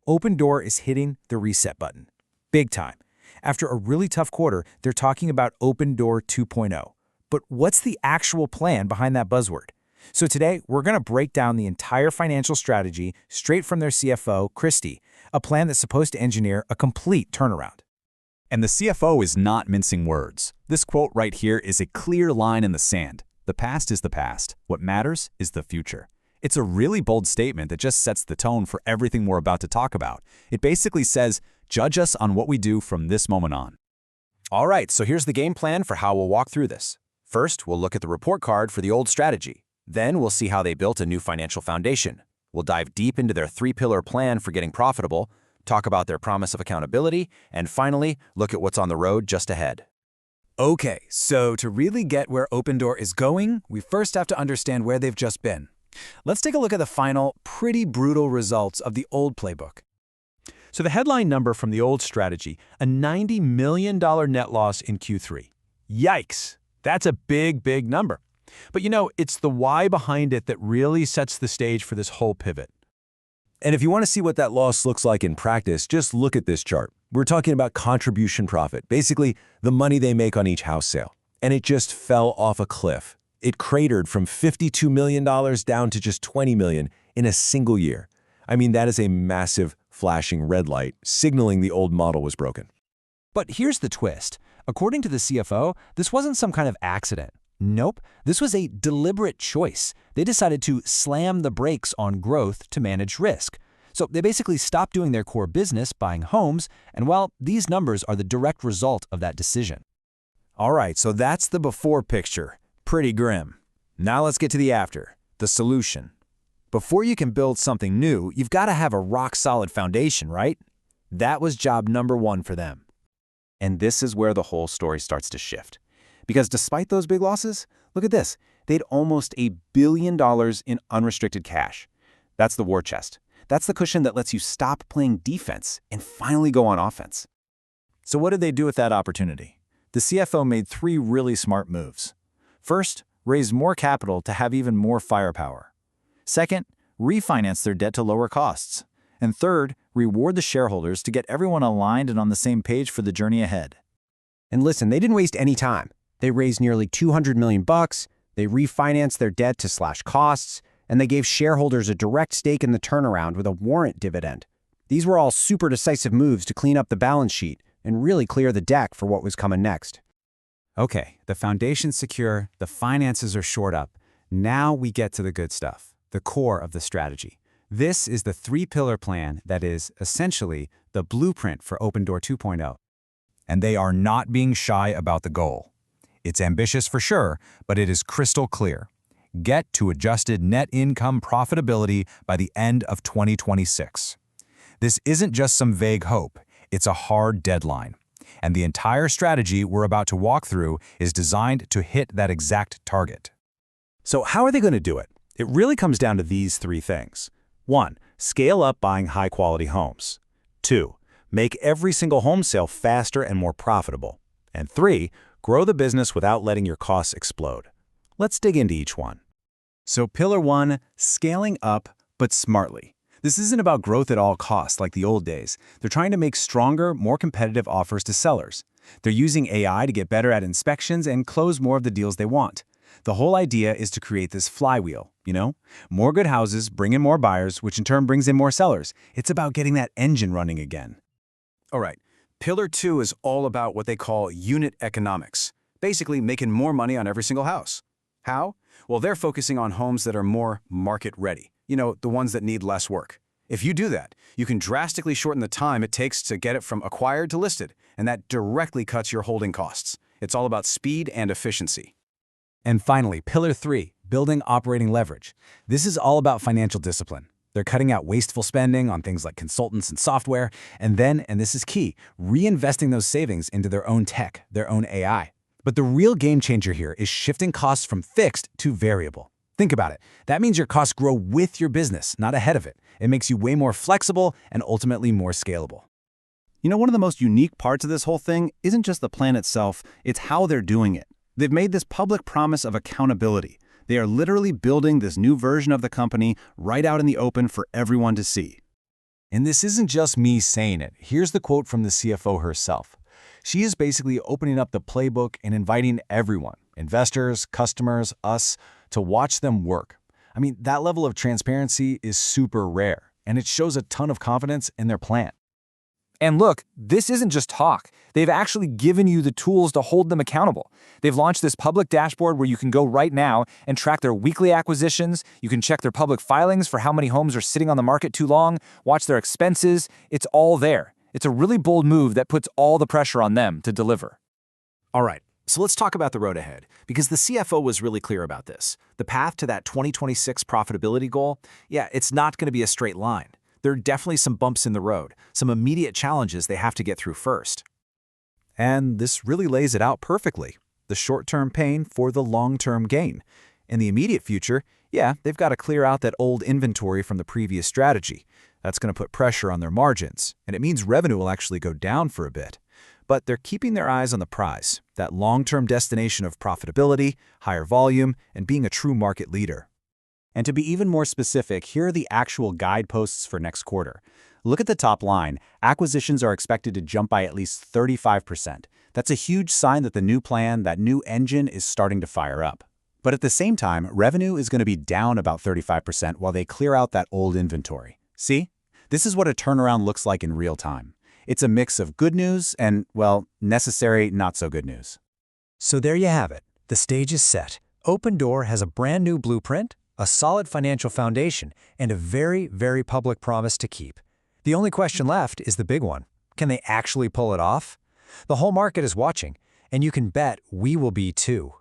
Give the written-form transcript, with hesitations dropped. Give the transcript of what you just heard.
Opendoor is hitting the reset button. Big time. After a really tough quarter, they're talking about Opendoor 2.0. But what's the actual plan behind that buzzword? So today, we're going to break down the entire financial strategy straight from their CFO, Christy, a plan that's supposed to engineer a complete turnaround. And the CFO is not mincing words. This quote right here is a clear line in the sand. The past is the past. What matters is the future. It's a really bold statement that just sets the tone for everything we're about to talk about. It basically says, judge us on what we do from this moment on. All right, so here's the game plan for how we'll walk through this. First, we'll look at the report card for the old strategy. Then we'll see how they built a new financial foundation. We'll dive deep into their three-pillar plan for getting profitable, talk about their promise of accountability, and finally, look at what's on the road just ahead. Okay, so to really get where Opendoor is going, we first have to understand where they've just been. Let's take a look at the final, pretty brutal results of the old playbook. So the headline number from the old strategy, a $90 million net loss in Q3. Yikes! That's a big, big number. But you know, it's the why behind it that really sets the stage for this whole pivot. And if you want to see what that loss looks like in practice, just look at this chart. We're talking about contribution profit, basically the money they make on each house sale. And it just fell off a cliff. It cratered from $52 million down to just $20 million in a single year. I mean, that is a massive flashing red light, signaling the old model was broken. But here's the twist. According to the CFO, this wasn't some kind of accident. Nope, this was a deliberate choice. They decided to slam the brakes on growth to manage risk. So they basically stopped doing their core business, buying homes, and well, these numbers are the direct result of that decision. All right, so that's the before picture. Pretty grim. Now let's get to the after, the solution. Before you can build something new, you've got to have a rock-solid foundation, right? That was job number one for them. And this is where the whole story starts to shift. Because despite those big losses, look at this. They had almost $1 billion in unrestricted cash. That's the war chest. That's the cushion that lets you stop playing defense and finally go on offense. So what did they do with that opportunity? The CFO made three really smart moves. First, raise more capital to have even more firepower. Second, refinance their debt to lower costs. And third, reward the shareholders to get everyone aligned and on the same page for the journey ahead. And listen, they didn't waste any time. They raised nearly $200 million, they refinanced their debt to slash costs, and they gave shareholders a direct stake in the turnaround with a warrant dividend. These were all super decisive moves to clean up the balance sheet and really clear the deck for what was coming next. Okay, the foundation's secure, the finances are shored up. Now we get to the good stuff, the core of the strategy. This is the three-pillar plan that is, essentially, the blueprint for Opendoor 2.0. And they are not being shy about the goal. It's ambitious for sure, but it is crystal clear. Get to adjusted net income profitability by the end of 2026. This isn't just some vague hope, it's a hard deadline. And the entire strategy we're about to walk through is designed to hit that exact target. So how are they going to do it? It really comes down to these three things. 1. Scale up buying high-quality homes. 2. Make every single home sale faster and more profitable. And 3. Grow the business without letting your costs explode. Let's dig into each one. So pillar 1, scaling up, but smartly. This isn't about growth at all costs like the old days. They're trying to make stronger, more competitive offers to sellers. They're using AI to get better at inspections and close more of the deals they want. The whole idea is to create this flywheel, you know? More good houses bring in more buyers, which in turn brings in more sellers. It's about getting that engine running again. All right, pillar 2 is all about what they call unit economics, basically making more money on every single house. How? Well, they're focusing on homes that are more market-ready, you know, the ones that need less work. If you do that, you can drastically shorten the time it takes to get it from acquired to listed, and that directly cuts your holding costs. It's all about speed and efficiency. And finally, pillar 3, building operating leverage. This is all about financial discipline. They're cutting out wasteful spending on things like consultants and software, and then, and this is key, reinvesting those savings into their own tech, their own AI. But the real game changer here is shifting costs from fixed to variable. Think about it. That means your costs grow with your business, not ahead of it. It makes you way more flexible and ultimately more scalable. You know, one of the most unique parts of this whole thing isn't just the plan itself, it's how they're doing it. They've made this public promise of accountability. They are literally building this new version of the company right out in the open for everyone to see. And this isn't just me saying it. Here's the quote from the CFO herself. She is basically opening up the playbook and inviting everyone, investors, customers, us, to watch them work. I mean, that level of transparency is super rare, and it shows a ton of confidence in their plan. And look, this isn't just talk. They've actually given you the tools to hold them accountable. They've launched this public dashboard where you can go right now and track their weekly acquisitions. You can check their public filings for how many homes are sitting on the market too long, watch their expenses. It's all there. It's a really bold move that puts all the pressure on them to deliver. All right, so let's talk about the road ahead, because the CFO was really clear about this. The path to that 2026 profitability goal, yeah, it's not going to be a straight line. There are definitely some bumps in the road, some immediate challenges they have to get through first. And this really lays it out perfectly. The short-term pain for the long-term gain. In the immediate future, yeah, they've got to clear out that old inventory from the previous strategy. That's going to put pressure on their margins, and it means revenue will actually go down for a bit. But they're keeping their eyes on the prize, that long-term destination of profitability, higher volume, and being a true market leader. And to be even more specific, here are the actual guideposts for next quarter. Look at the top line. Acquisitions are expected to jump by at least 35%. That's a huge sign that the new plan, that new engine, is starting to fire up. But at the same time, revenue is going to be down about 35% while they clear out that old inventory. See? This is what a turnaround looks like in real time. It's a mix of good news and, well, necessary not so good news. So there you have it. The stage is set. Opendoor has a brand new blueprint, a solid financial foundation, and a very, very public promise to keep. The only question left is the big one. Can they actually pull it off? The whole market is watching, and you can bet we will be too.